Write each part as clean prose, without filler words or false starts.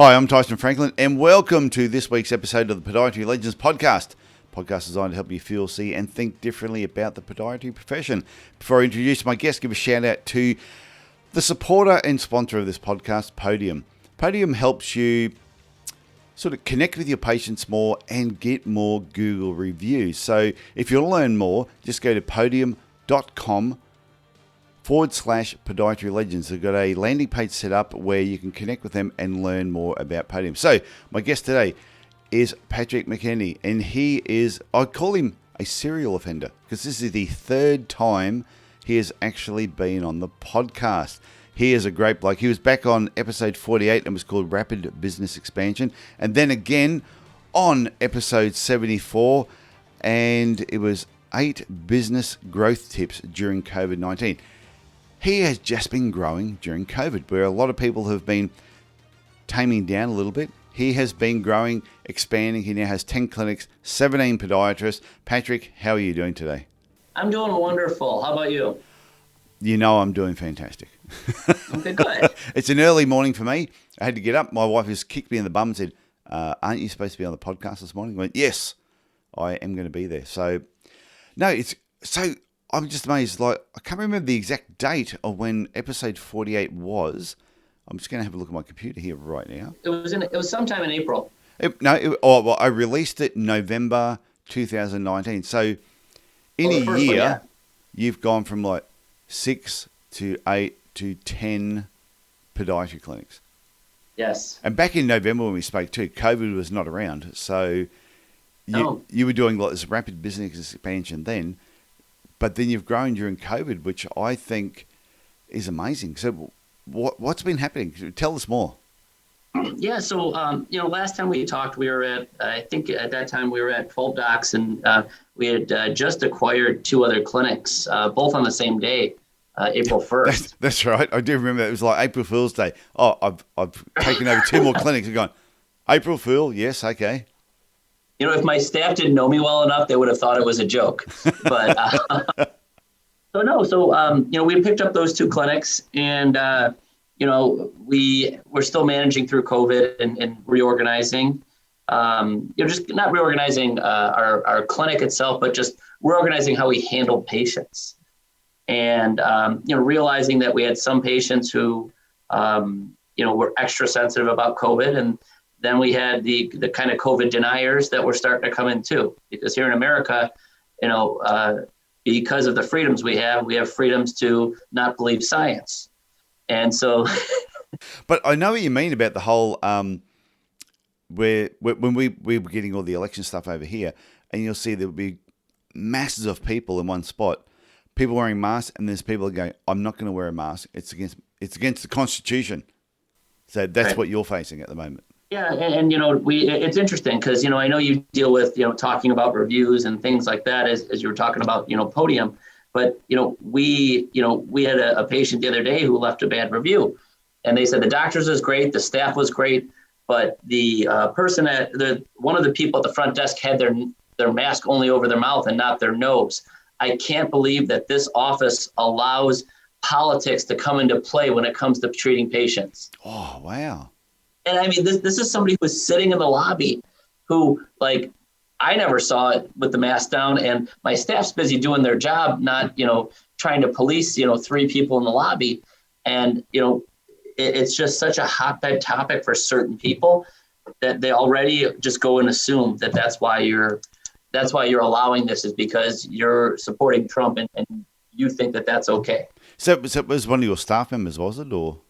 Hi, I'm Tyson Franklin, and welcome to this week's episode of the Podiatry Legends podcast. Podcast designed to help you feel, see, and think differently about the podiatry profession. Before I introduce my guest, give a shout out to the supporter and sponsor of this podcast, Podium. Podium helps you sort of connect with your patients more and get more Google reviews. So if you want to learn more, just go to podium.com/podiatry legends. They've got a landing page set up where you can connect with them and learn more about Podium. So my guest today is Patrick McEneaney, and he is, I call him a serial offender because this is the third time he has actually been on the podcast. He is a great bloke. He was back on episode 48 and was called Rapid Business Expansion, and then again on episode 74, and it was 8 business growth tips during COVID-19. He has just been growing during COVID, where a lot of people have been taming down a little bit. He has been growing, expanding. He now has 10 clinics, 17 podiatrists. Patrick, how are you doing today? I'm doing wonderful. How about you? You know I'm doing fantastic. Okay, good. It's an early morning for me. I had to get up. My wife has kicked me in the bum and said, aren't you supposed to be on the podcast this morning? I went, yes, I am going to be there. So, no, it's so I'm just amazed. Like, I can't remember the exact date of when episode 48 was. I'm just going to have a look at my computer here right now. It was sometime in April. I released it November 2019. So in a year, yeah. You've gone from like 6 to 8 to 10 podiatry clinics. Yes. And back in November when we spoke too, COVID was not around. So you were doing like this rapid business expansion then, but then you've grown during COVID, which I think is amazing. So what's been happening? Tell us more. Yeah. So, last time we talked, I think at that time we were at 12 docs, and we had just acquired 2 other clinics, both on the same day, April 1st. That's right. I do remember that. It was like April Fool's Day. Oh, I've taken over 2 more clinics and gone, April Fool, yes, okay. If my staff didn't know me well enough, they would have thought it was a joke. But we picked up those 2 clinics, and we're still managing through COVID and reorganizing. Just not reorganizing our clinic itself, but just reorganizing how we handle patients. And realizing that we had some patients who were extra sensitive about COVID, and then we had the kind of COVID deniers that were starting to come in too. Because here in America, because of the freedoms we have freedoms to not believe science. And so, but I know what you mean about the whole where when we were getting all the election stuff over here, and you'll see there will be masses of people in one spot, people wearing masks, and there's people going, "I'm not going to wear a mask. It's against the Constitution." So that's right. What you're facing at the moment. Yeah, and it's interesting because I know you deal with talking about reviews and things like that as you were talking about Podium. But, we had a patient the other day who left a bad review, and they said the doctors was great, the staff was great, but the person one of the people at the front desk had their mask only over their mouth and not their nose. I can't believe that this office allows politics to come into play when it comes to treating patients. Oh, wow. And I mean, this is somebody who was sitting in the lobby who, like, I never saw it with the mask down, and my staff's busy doing their job, not, trying to police, 3 people in the lobby. And, it's just such a hotbed topic for certain people that they already just go and assume that that's why you're allowing this, is because you're supporting Trump and you think that that's okay. So it was one of your staff members, was it, or?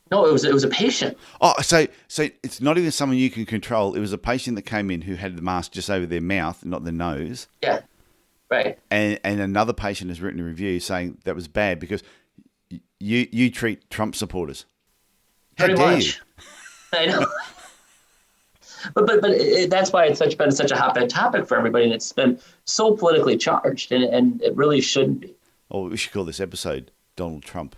No, it was a patient. Oh, so it's not even someone you can control. It was a patient that came in who had the mask just over their mouth, not their nose. Yeah, right. And another patient has written a review saying that was bad because you treat Trump supporters. How Pretty dare much. You? I know. but that's why it's been such a hotbed topic for everybody, and it's been so politically charged, and it really shouldn't be. Oh, we should call this episode Donald Trump.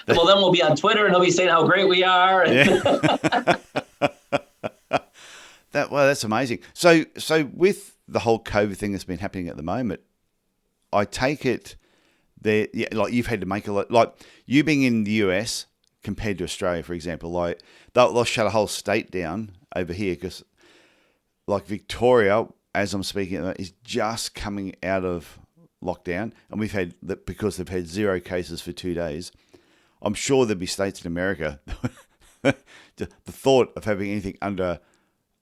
Well, then we'll be on Twitter and he'll be saying how great we are. Yeah. That's amazing. So with the whole COVID thing that's been happening at the moment, I take it that like you've had to make a lot, like you being in the US, compared to Australia, for example. Like they'll shut a whole state down over here because, like Victoria, as I'm speaking, is just coming out of lockdown, and we've had that because they've had 0 cases for 2 days. I'm sure there'd be states in America. The thought of having anything under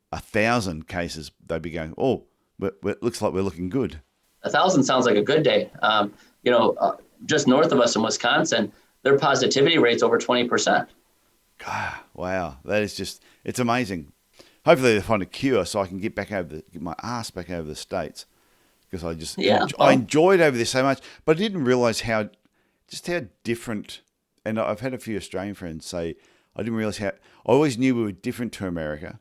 1,000 cases, they'd be going, oh, it looks like we're looking good. 1,000 sounds like a good day. Just north of us in Wisconsin, their positivity rate's over 20%. God, wow, that is just, it's amazing. Hopefully they find a cure so I can get my ass back over the States, because I enjoyed over there so much, but I didn't realize how different. And I've had a few Australian friends say, I didn't realize I always knew we were different to America,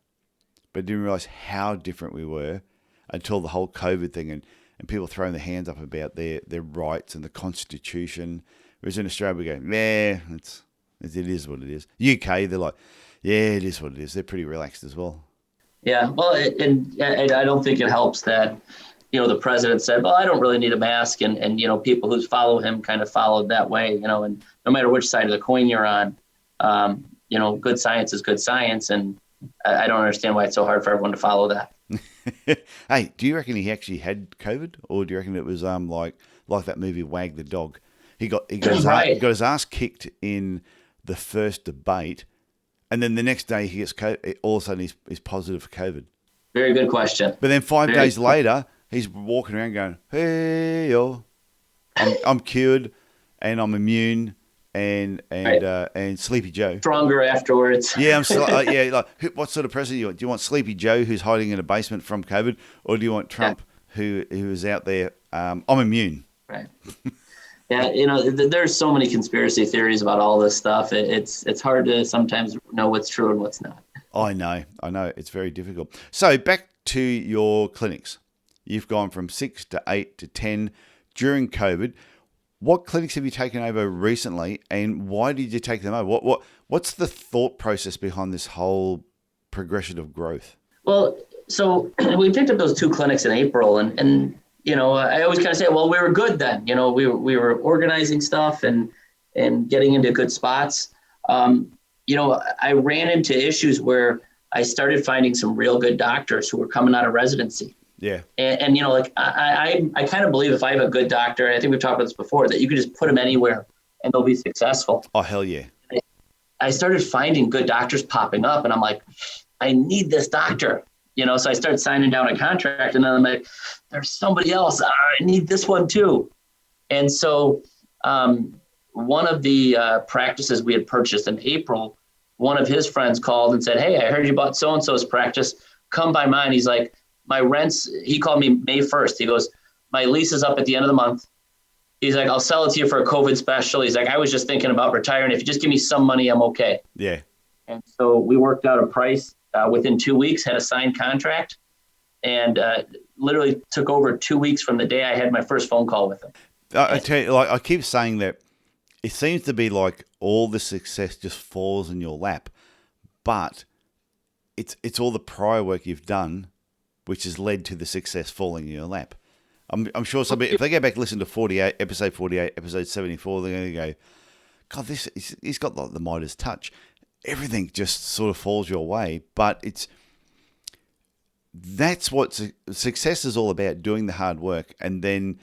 but I didn't realize how different we were until the whole COVID thing and people throwing their hands up about their rights and the Constitution. Whereas in Australia, we go, yeah, it is what it is. UK, they're like, yeah, it is what it is. They're pretty relaxed as well. Yeah, well, and I don't think it helps that, the president said, well, I don't really need a mask. And people who follow him kind of followed that way, and no matter which side of the coin you're on, good science is good science. And I don't understand why it's so hard for everyone to follow that. Hey, do you reckon he actually had COVID, or do you reckon it was like that movie Wag the Dog? He got his ass kicked in the first debate, and then the next day he gets COVID, all of a sudden he's positive for COVID. Very good question. But then 5 days later, he's walking around going, "Hey, yo, I'm cured, and I'm immune." And Sleepy Joe. Stronger afterwards. Yeah, I'm still, what sort of president do you want? Do you want Sleepy Joe, who's hiding in a basement from COVID, or do you want Trump, who is out there? I'm immune. Right. Yeah, there's so many conspiracy theories about all this stuff. It's hard to sometimes know what's true and what's not. I know. It's very difficult. So back to your clinics. You've gone from 6 to 8 to 10 during COVID. What clinics have you taken over recently, and why did you take them over? What's the thought process behind this whole progression of growth? Well, so we picked up those 2 clinics in April, and I always kind of say, well, we were good then. We were organizing stuff and getting into good spots. I ran into issues where I started finding some real good doctors who were coming out of residency. Yeah. And I kind of believe if I have a good doctor, I think we've talked about this before, that you can just put them anywhere and they'll be successful. Oh, hell yeah. I started finding good doctors popping up, and I'm like, I need this doctor, so I started signing down a contract, and then I'm like, there's somebody else. I need this one too. And so one of the practices we had purchased in April, one of his friends called and said, hey, I heard you bought so-and-so's practice. Come by mine. He's like, my rent's, he called me May 1st. He goes, my lease is up at the end of the month. He's like, I'll sell it to you for a COVID special. He's like, I was just thinking about retiring. If you just give me some money, I'm okay. Yeah. And so we worked out a price within 2 weeks, had a signed contract, and literally took over 2 weeks from the day I had my first phone call with him. I tell you, I keep saying that it seems to be like all the success just falls in your lap, but it's all the prior work you've done which has led to the success falling in your lap. I'm sure somebody, if they go back and listen to episode 48, episode 74, they're going to go, God, he's got like the Midas touch. Everything just sort of falls your way, but that's what success is all about, doing the hard work, and then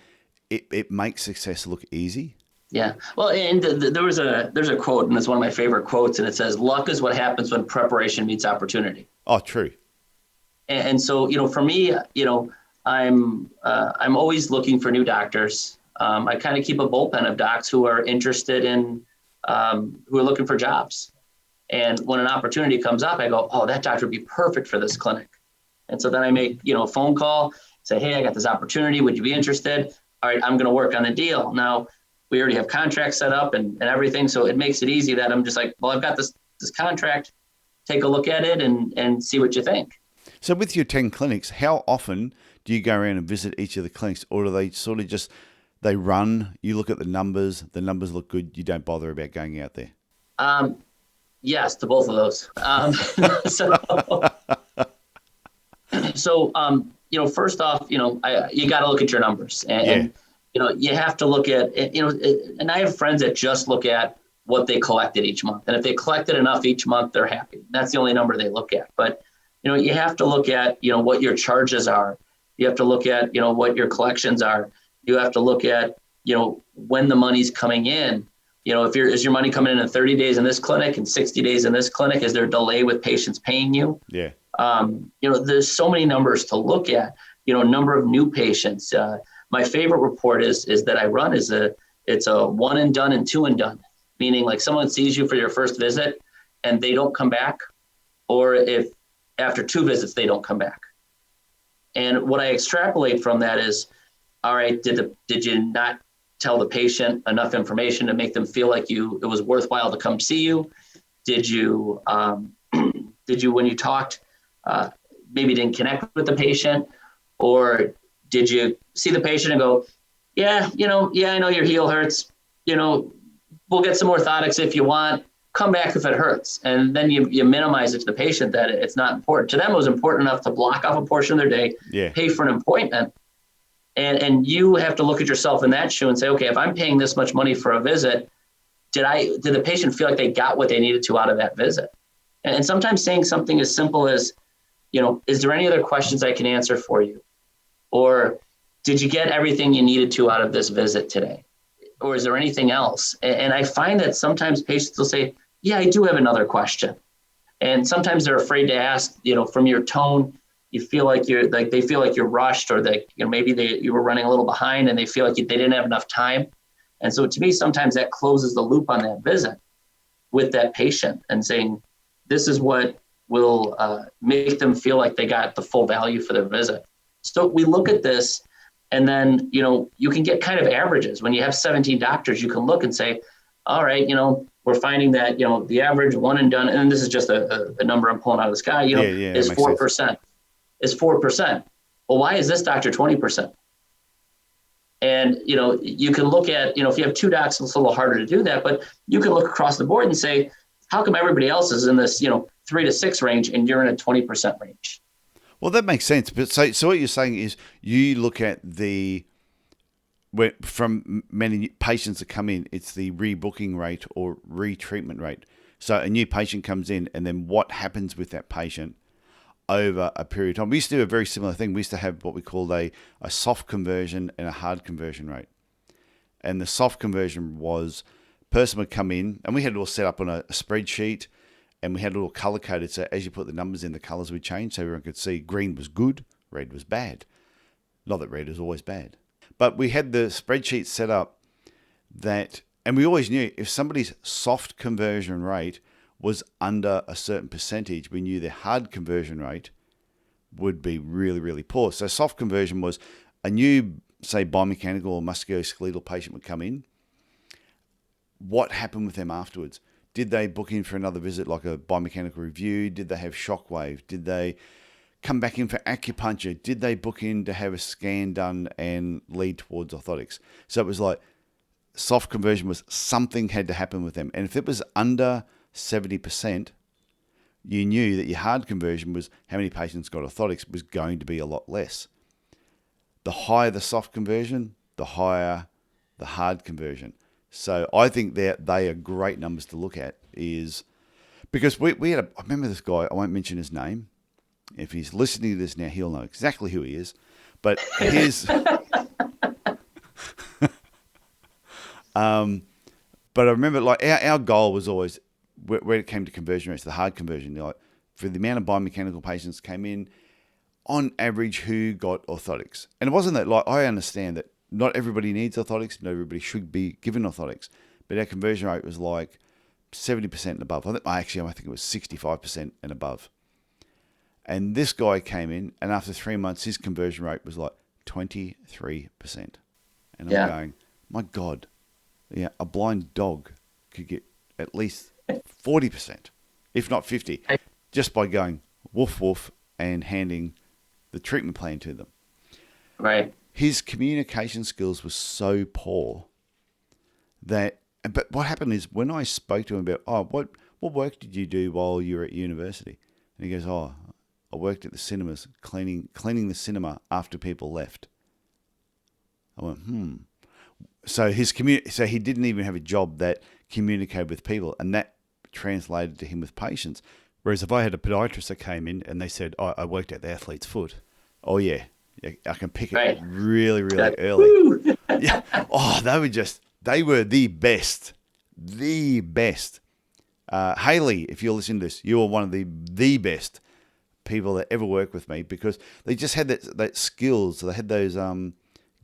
it makes success look easy. Yeah. Well, and there's a quote, and it's one of my favorite quotes, and it says, luck is what happens when preparation meets opportunity. Oh, true. And so, for me, I'm always looking for new doctors. I kind of keep a bullpen of docs who are interested in, who are looking for jobs. And when an opportunity comes up, I go, oh, that doctor would be perfect for this clinic. And so then I make, a phone call, say, hey, I got this opportunity. Would you be interested? All right, I'm going to work on a deal. Now, we already have contracts set up and everything. So it makes it easy that I'm just like, well, I've got this contract. Take a look at it and see what you think. So with your 10 clinics, how often do you go around and visit each of the clinics, or do they sort of just, they run, you look at the numbers look good, you don't bother about going out there? Yes, to both of those. So first off, you got to look at your numbers, and you have to look at, and I have friends that just look at what they collected each month. And if they collected enough each month, they're happy. That's the only number they look at. But, you have to look at, what your charges are. You have to look at, what your collections are. You have to look at, when the money's coming in. Is your money coming in 30 days in this clinic and 60 days in this clinic? Is there a delay with patients paying you? Yeah. There's so many numbers to look at, number of new patients. My favorite report is that I run it's a one and done and two and done, meaning like someone sees you for your first visit and they don't come back, or if after 2 visits, they don't come back. And what I extrapolate from that is, all right, did you not tell the patient enough information to make them feel like it was worthwhile to come see you? Did you, when you talked, maybe didn't connect with the patient? Or did you see the patient and go, I know your heel hurts, we'll get some orthotics if you want, come back if it hurts. And then you minimize it to the patient that it's not important. To them, it was important enough to block off a portion of their day, pay for an appointment. And you have to look at yourself in that shoe and say, okay, if I'm paying this much money for a visit, did the patient feel like they got what they needed to out of that visit? And sometimes saying something as simple as, is there any other questions I can answer for you? Or did you get everything you needed to out of this visit today? Or is there anything else? And I find that sometimes patients will say, yeah, I do have another question. And sometimes they're afraid to ask, from your tone, they feel like you're rushed, or that, maybe you were running a little behind and they feel like they didn't have enough time. And so to me, sometimes that closes the loop on that visit with that patient and saying, this is what will make them feel like they got the full value for their visit. So we look at this, and then, you can get kind of averages. When you have 17 doctors, you can look and say, all right, we're finding that, the average one and done, and this is just a number I'm pulling out of the sky, is 4%. Is 4%. Well, why is this doctor 20%? And, you can look at, if you have 2 docs, it's a little harder to do that, but you can look across the board and say, how come everybody else is in this, 3 to 6 range and you're in a 20% range? Well, that makes sense. But so what you're saying is you look at from many patients that come in, it's the rebooking rate or retreatment rate. So a new patient comes in, and then what happens with that patient over a period of time. We used to do a very similar thing. We used to have what we called a soft conversion and a hard conversion rate. And the soft conversion was person would come in, and we had it all set up on a spreadsheet, and we had it all color coded. So as you put the numbers in, the colors would change, so everyone could see green was good, red was bad. Not that red is always bad. But we had the spreadsheet set up that, and we always knew if somebody's soft conversion rate was under a certain percentage, we knew their hard conversion rate would be really, really poor. So soft conversion was a new, say, biomechanical or musculoskeletal patient would come in. What happened with them afterwards? Did they book in for another visit, like a biomechanical review? Did they have shockwave? Did they come back in for acupuncture? Did they book in to have a scan done and lead towards orthotics? So it was like soft conversion was something had to happen with them. And if it was under 70%, you knew that your hard conversion was how many patients got orthotics was going to be a lot less. The higher the soft conversion, the higher the hard conversion. So I think that they are great numbers to look at, is because we had I remember this guy, I won't mention his name. If he's listening to this now, he'll know exactly who he is. But his but I remember, like, our goal was always, when it came to conversion rates, the hard conversion, like, for the amount of biomechanical patients came in, on average, who got orthotics. And it wasn't that, like, I understand that not everybody needs orthotics, not everybody should be given orthotics, but our conversion rate was like 70% and above. I think it was 65% and above. And this guy came in, and after 3 months, his conversion rate was like 23%. And I'm going, my God, a blind dog could get at least 40%, if not 50, just by going woof woof and handing the treatment plan to them. Right. His communication skills were so poor that, but what happened is when I spoke to him about, what work did you do while you were at university? And he goes, I worked at the cinemas, cleaning the cinema after people left. I went, So so he didn't even have a job that communicated with people, and that translated to him with patients. Whereas if I had a podiatrist that came in and they said, I worked at the athlete's foot. Oh, yeah. I can pick it really, really early. Yeah. Oh, they were the best. The best. Haley, if you're listening to this, you are one of the best people that ever worked with me, because they just had that skills. They had those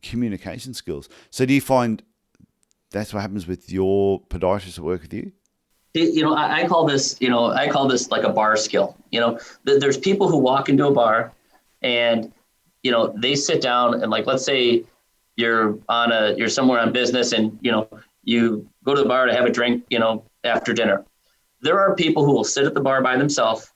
communication skills. So do you find that's what happens with your podiatrists that work with you? I call this like a bar skill. There's people who walk into a bar and, they sit down and, like, let's say you're somewhere on business and, you go to the bar to have a drink, after dinner. There are people who will sit at the bar by themselves,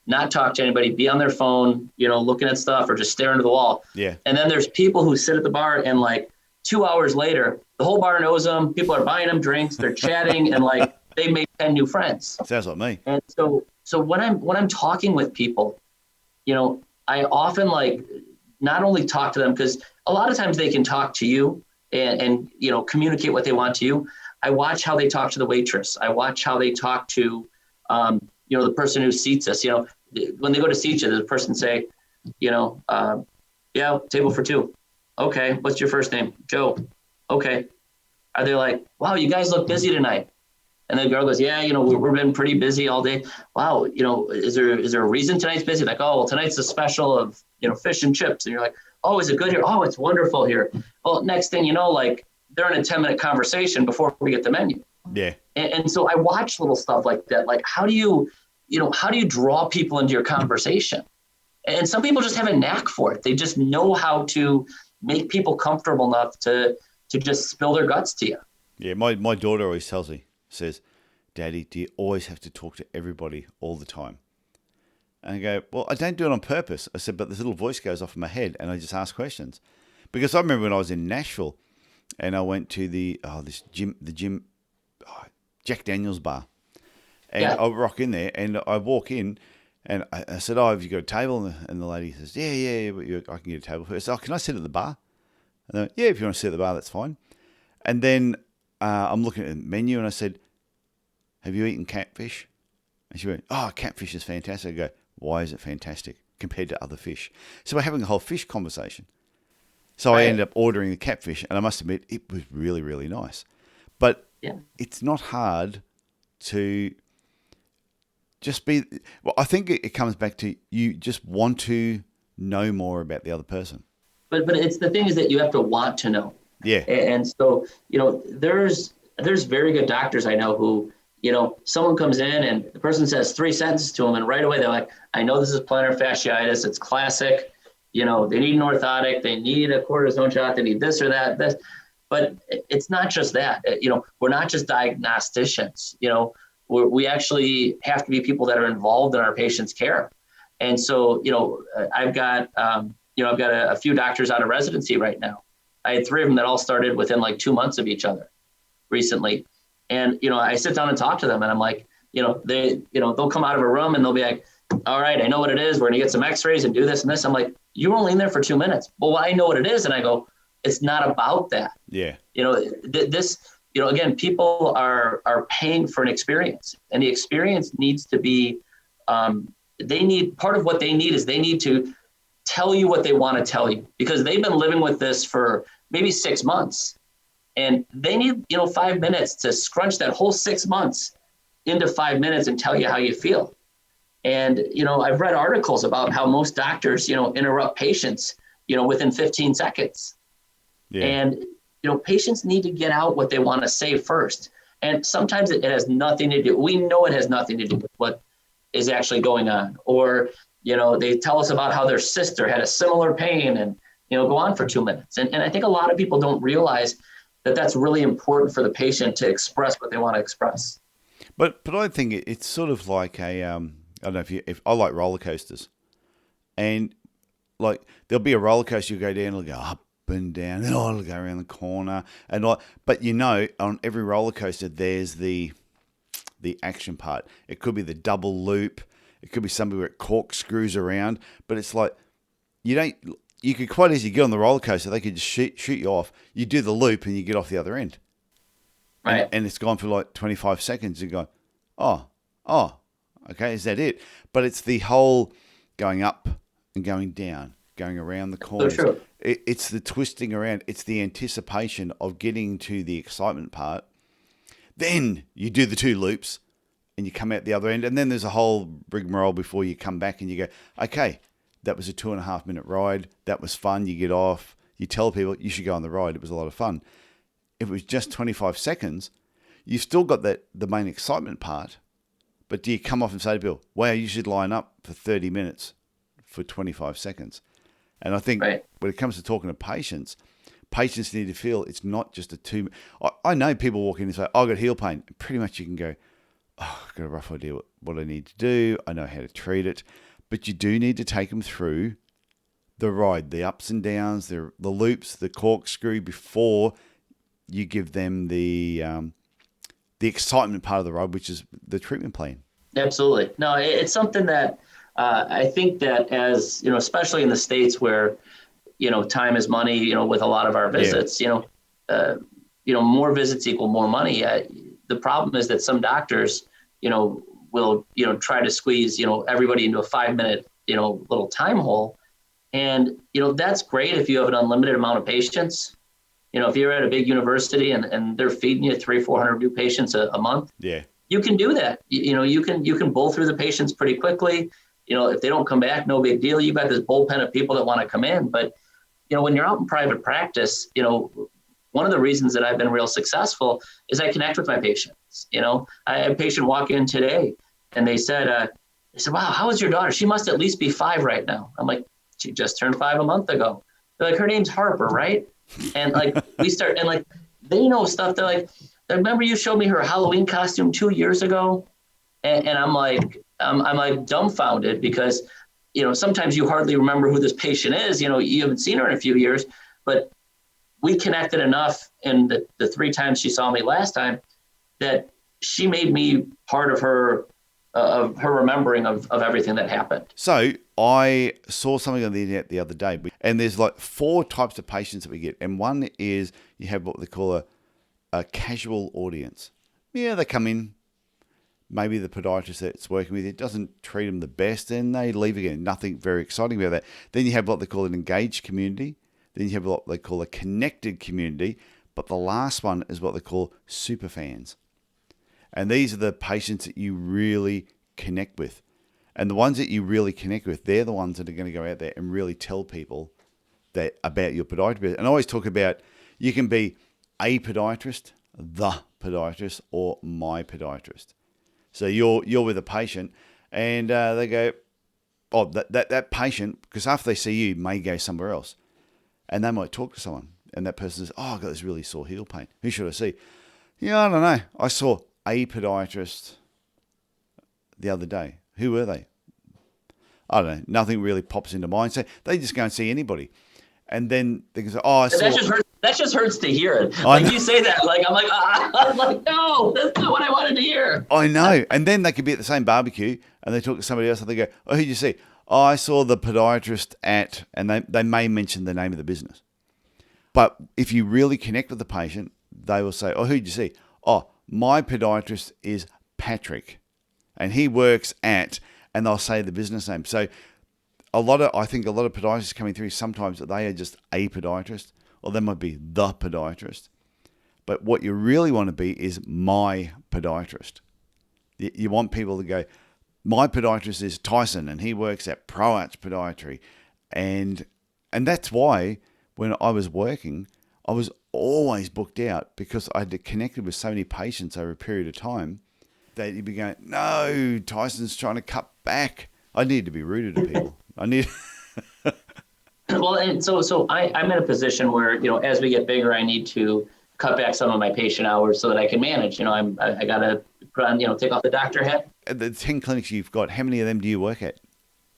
not talk to anybody, be on their phone, looking at stuff or just staring at the wall. Yeah. And then there's people who sit at the bar and, like, 2 hours later, the whole bar knows them. People are buying them drinks. They're chatting and, like, they make 10 new friends. Sounds like me. And so when I'm talking with people, I often, like, not only talk to them, because a lot of times they can talk to you and communicate what they want to you. I watch how they talk to the waitress. I watch how they talk to, the person who seats us. When they go to seat you, the person say, yeah, table for two. Okay. What's your first name? Joe. Okay. Are they like, wow, you guys look busy tonight? And the girl goes, yeah, we've been pretty busy all day. Wow, is there a reason tonight's busy? Like, oh, well, tonight's a special of, fish and chips. And you're like, oh, is it good here? Oh, it's wonderful here. Well, next thing you know, like, they're in a 10-minute conversation before we get the menu. Yeah. And so I watch little stuff like that. Like, how do you draw people into your conversation? And some people just have a knack for it. They just know how to make people comfortable enough to just spill their guts to you. Yeah, my daughter always says, Daddy, do you always have to talk to everybody all the time? And I go, well, I don't do it on purpose. I said, but this little voice goes off in my head and I just ask questions. Because I remember when I was in Nashville and I went to the gym, Jack Daniels bar. And I rock in there and I walk in and I said, oh, have you got a table? And the lady says, yeah, but I can get a table first. Oh, can I sit at the bar? And I went, yeah, if you want to sit at the bar, that's fine. And then I'm looking at the menu and I said, have you eaten catfish? And she went, oh, catfish is fantastic. I go, why is it fantastic compared to other fish? So we're having a whole fish conversation. So I ended up ordering the catfish, and I must admit, it was really, really nice. But it's not hard to just be... Well, I think it comes back to you just want to know more about the other person. But it's the thing is that you have to want to know. Yeah. And so, there's very good doctors I know who, someone comes in and the person says 3 sentences to them and right away they're like, I know this is plantar fasciitis. It's classic. They need an orthotic. They need a cortisone shot. They need this or that. But it's not just that. We're not just diagnosticians. We actually have to be people that are involved in our patients' care. And so, I've got a few doctors out of residency right now. I had 3 of them that all started within like 2 months of each other recently. And, I sit down and talk to them and I'm like, they'll come out of a room and they'll be like, all right, I know what it is. We're going to get some x-rays and do this and this. I'm like, you were only in there for 2 minutes. Well, I know what it is. And I go, it's not about that. Yeah. Again, people are paying for an experience and the experience needs to be, part of what they need is they need to tell you what they want to tell you because they've been living with this for maybe 6 months and they need, 5 minutes to scrunch that whole 6 months into 5 minutes and tell you how you feel. And, I've read articles about how most doctors, interrupt patients, within 15 seconds. Yeah. And, patients need to get out what they want to say first. And sometimes it has nothing to do. We know it has nothing to do with what is actually going on. Or, they tell us about how their sister had a similar pain and, go on for 2 minutes. And I think a lot of people don't realize that that's really important for the patient to express what they want to express. But I think it's sort of like a, I don't know if I like roller coasters and like there'll be a roller coaster you go down, it'll go up and down, and it'll go around the corner and but on every roller coaster there's the action part. It could be the double loop. It could be something where it corkscrews around, but it's like you could quite easily get on the roller coaster. They could just shoot you off. You do the loop and you get off the other end. Right. and it's gone for like 25 seconds. You go, oh, okay, is that it? But it's the whole going up and going down, going around the corners. So true. It's the twisting around. It's the anticipation of getting to the excitement part. Then you do the 2 loops and you come out the other end. And then there's a whole rigmarole before you come back and you go, okay, that was a 2.5 minute ride. That was fun. You get off. You tell people you should go on the ride. It was a lot of fun. If it was just 25 seconds, you've still got the main excitement part. But do you come off and say to people, wow, you should line up for 30 minutes for 25 seconds? And I think when it comes to talking to patients need to feel it's not just a 2. I know people walk in and say, I've got heel pain. Pretty much you can go, I've got a rough idea what I need to do. I know how to treat it. But you do need to take them through the ride, the ups and downs, the loops, the corkscrew before you give them the excitement part of the ride, which is the treatment plan. Absolutely. No, it's something that I think that as, especially in the States where, time is money, with a lot of our visits, more visits equal more money. The problem is that some doctors, will, try to squeeze, everybody into a 5-minute, little time hole. And, that's great if you have an unlimited amount of patients. If you're at a big university and they're feeding you 300-400 new patients a month, you can do that. You can bowl through the patients pretty quickly. If they don't come back, no big deal. You've got this bullpen of people that want to come in. But, when you're out in private practice, one of the reasons that I've been real successful is I connect with my patients. I had a patient walk in today and they said, wow, how is your daughter? She must at least be 5 right now. I'm like, she just turned 5 a month ago. They're like, her name's Harper, right? And we start, and they know stuff. They're like, remember you showed me her Halloween costume 2 years ago? And I'm like dumbfounded because, sometimes you hardly remember who this patient is. You haven't seen her in a few years, but we connected enough in the 3 times she saw me last time that she made me part of her remembering of everything that happened. So I saw something on the internet the other day, and there's 4 types of patients that we get. And one is you have what they call a casual audience. Yeah, they come in. Maybe the podiatrist that's working with you doesn't treat them the best, and they leave again. Nothing very exciting about that. Then you have what they call an engaged community. Then you have what they call a connected community. But the last one is what they call super fans. And these are the patients that you really connect with. And the ones that you really connect with, they're the ones that are going to go out there and really tell people that about your podiatry. And I always talk about you can be a podiatrist, the podiatrist, or my podiatrist. So you're with a patient and they go, oh, that patient, because after they see you, may go somewhere else. And they might talk to someone. And that person says, oh, I've got this really sore heel pain. Who should I see? Yeah, I don't know. I saw a podiatrist the other day. Who were they? I don't know. Nothing really pops into mind. So they just go and see anybody. And then they can say, oh, I saw... That just hurts to hear it. You say that, I'm like, no, that's not what I wanted to hear. I know. And then they could be at the same barbecue and they talk to somebody else and they go, oh, who'd you see? Oh, I saw the podiatrist at... And they may mention the name of the business. But if you really connect with the patient, they will say, oh, who'd you see? Oh, my podiatrist is Patrick. And he works at... And they'll say the business name. So I think a lot of podiatrists coming through, sometimes they are just a podiatrist. Or they might be the podiatrist. But what you really want to be is my podiatrist. You want people to go, my podiatrist is Tyson and he works at ProArch Podiatry. And that's why when I was working, I was always booked out because I had connected with so many patients over a period of time that you'd be going, no, Tyson's trying to cut back. I need to be rude to people. Well, and so I'm in a position where, as we get bigger, I need to cut back some of my patient hours so that I can manage. I got to put on, take off the doctor hat. The 10 clinics you've got, how many of them do you work at?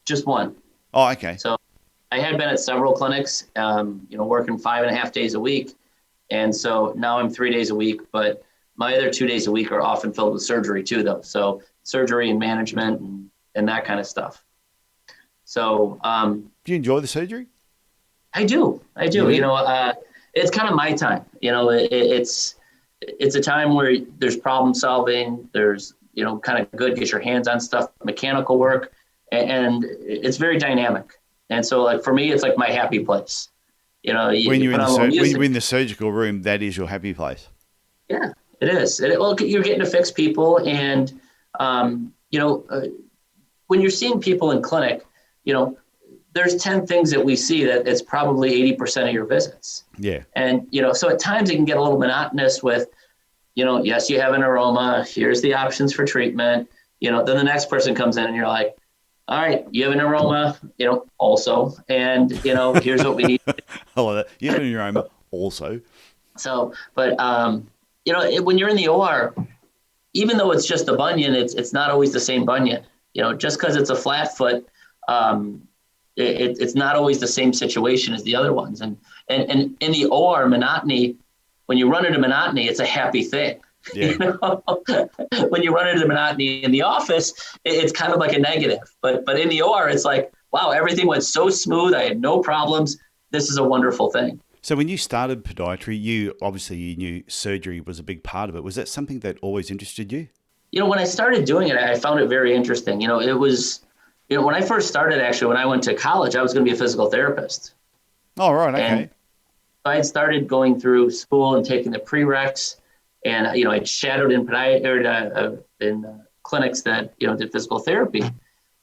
Just one. Oh, okay. So I had been at several clinics, working 5.5 days a week. And so now I'm 3 days a week, but my other 2 days a week are often filled with surgery too, though. So surgery and management and that kind of stuff. So, do you enjoy the surgery? I do. Mm-hmm. It's kind of my time. It's it's a time where there's problem solving. There's, kind of good, get your hands on stuff, mechanical work, and it's very dynamic. And so like for me, it's like my happy place. When you're in the surgical room, that is your happy place. Yeah, it is. Well, you're getting to fix people, and when you're seeing people in clinic, there's 10 things that we see that it's probably 80% of your visits. Yeah. And, so at times it can get a little monotonous with, yes, you have an aroma. Here's the options for treatment. Then the next person comes in and you're like, all right, you have an aroma, also. And, here's what we need. I love that. You have an aroma also. So, but, when you're in the OR, even though it's just a bunion, it's not always the same bunion. Just because it's a flat foot, it's not always the same situation as the other ones. And in the OR, monotony, when you run into monotony, it's a happy thing. Yeah. When you run into monotony in the office, it's kind of like a negative. But in the OR, it's like, wow, everything went so smooth. I had no problems. This is a wonderful thing. So when you started podiatry, you knew surgery was a big part of it. Was that something that always interested you? When I started doing it, I found it very interesting. It was, when I first started, actually, when I went to college, I was going to be a physical therapist. Oh, right. Okay. And I had started going through school and taking the prereqs, and, I shadowed in clinics that, did physical therapy.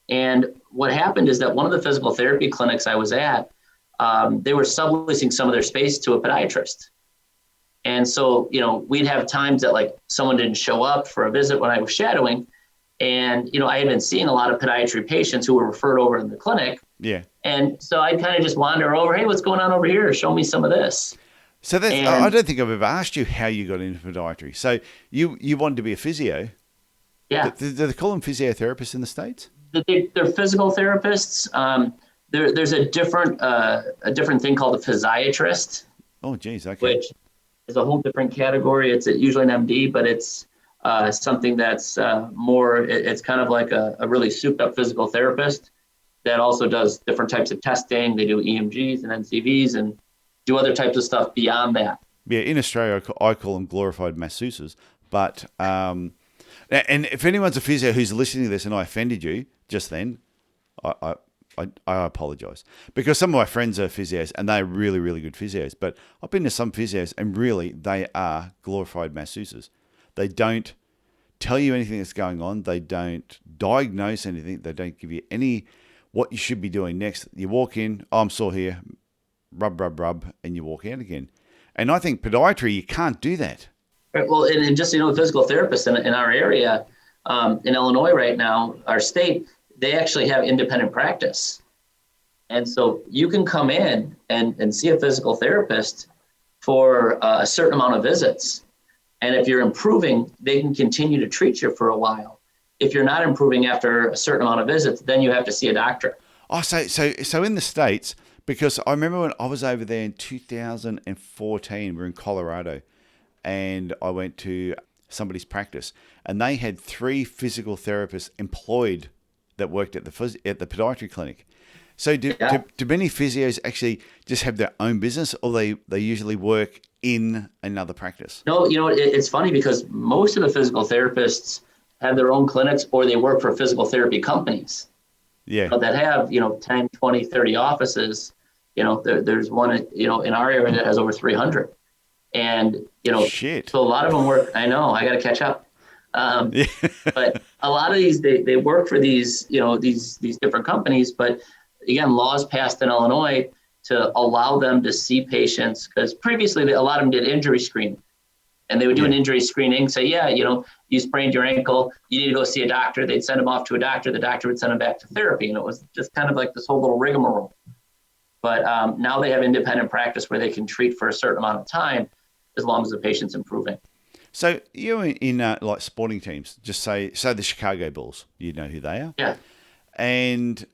And what happened is that one of the physical therapy clinics I was at, they were subleasing some of their space to a podiatrist. And so, we'd have times that like someone didn't show up for a visit when I was shadowing. And, I had been seeing a lot of podiatry patients who were referred over in the clinic. Yeah. And so I'd kind of just wander over, hey, what's going on over here? Show me some of this. So I don't think I've ever asked you how you got into podiatry. So you wanted to be a physio. Yeah. Do they call them physiotherapists in the States? They're physical therapists. There's a different thing called a physiatrist. Oh, geez. Okay. Which is a whole different category. It's usually an MD, but it's something that's more, it's kind of like a really souped up physical therapist that also does different types of testing. They do EMGs and NCVs and do other types of stuff beyond that. Yeah, in Australia, I call them glorified masseuses. But, and if anyone's a physio who's listening to this and I offended you just then, I apologize, because some of my friends are physios and they're really, really good physios. But I've been to some physios and really they are glorified masseuses. They don't tell you anything that's going on. They don't diagnose anything. They don't give you any what you should be doing next. You walk in, oh, I'm sore here, rub, and you walk out again. And I think podiatry, you can't do that. Right. Well, and just, physical therapists in our area, in Illinois right now, our state, they actually have independent practice. And so you can come in and see a physical therapist for a certain amount of visits. And if you're improving, they can continue to treat you for a while. If you're not improving after a certain amount of visits, then you have to see a doctor. Oh, so in the States, because I remember when I was over there in 2014, we're in Colorado, and I went to somebody's practice, and they had 3 physical therapists employed that worked at the podiatry clinic. So do many physios actually just have their own business, or they usually work in another practice? No, it's funny because most of the physical therapists have their own clinics or they work for physical therapy companies. Yeah. That have, 10, 20, 30 offices. There's one, in our area that has over 300. And, Shit. So a lot of them work. I know, I got to catch up. But a lot of these, they work for these, these different companies. But again, laws passed in Illinois to allow them to see patients, because previously a lot of them did injury screening, and they would do an injury screening, say, you sprained your ankle, you need to go see a doctor. They'd send them off to a doctor. The doctor would send them back to therapy. And it was just kind of like this whole little rigmarole. But now they have independent practice where they can treat for a certain amount of time as long as the patient's improving. So you're in like sporting teams, just say the Chicago Bulls, you know who they are? Yeah. And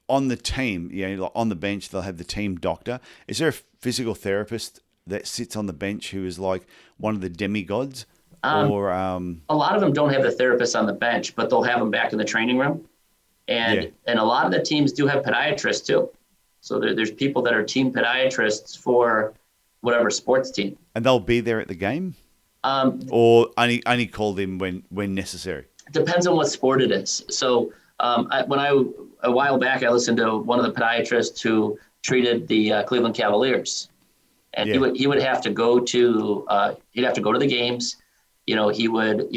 on the team, like on the bench, they'll have the team doctor. Is there a physical therapist that sits on the bench who is like one of the demigods? A lot of them don't have the therapist on the bench, but they'll have them back in the training room. And a lot of the teams do have podiatrists too. So there's people that are team podiatrists for whatever sports team. And they'll be there at the game? or only called him when necessary? Depends on what sport it is. So a while back, I listened to one of the podiatrists who treated the Cleveland Cavaliers, and he would have to go to the games. He would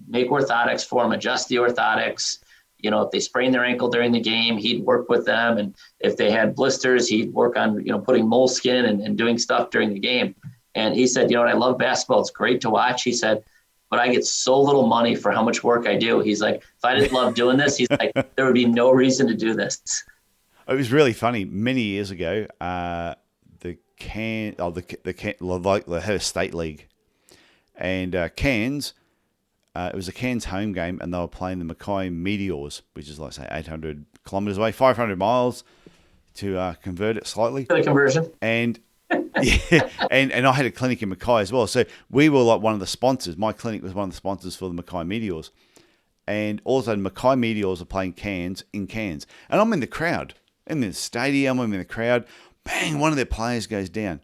make orthotics for them, adjust the orthotics. If they sprained their ankle during the game, he'd work with them, and if they had blisters, he'd work on putting moleskin and doing stuff during the game. And he said, I love basketball. It's great to watch. He said, but I get so little money for how much work I do. He's like, if I didn't love doing this, he's like, there would be no reason to do this. It was really funny. Many years ago, they had a state league, and Cairns, it was a Cairns home game, and they were playing the Mackay Meteors, which is like say 800 kilometres away, 500 miles to convert it slightly. For the conversion. And yeah, and I had a clinic in Mackay as well. So we were like one of the sponsors. My clinic was one of the sponsors for the Mackay Meteors. And also Mackay Meteors are playing Cairns in Cairns. And I'm in the crowd. In the stadium, I'm in the crowd. Bang, one of their players goes down.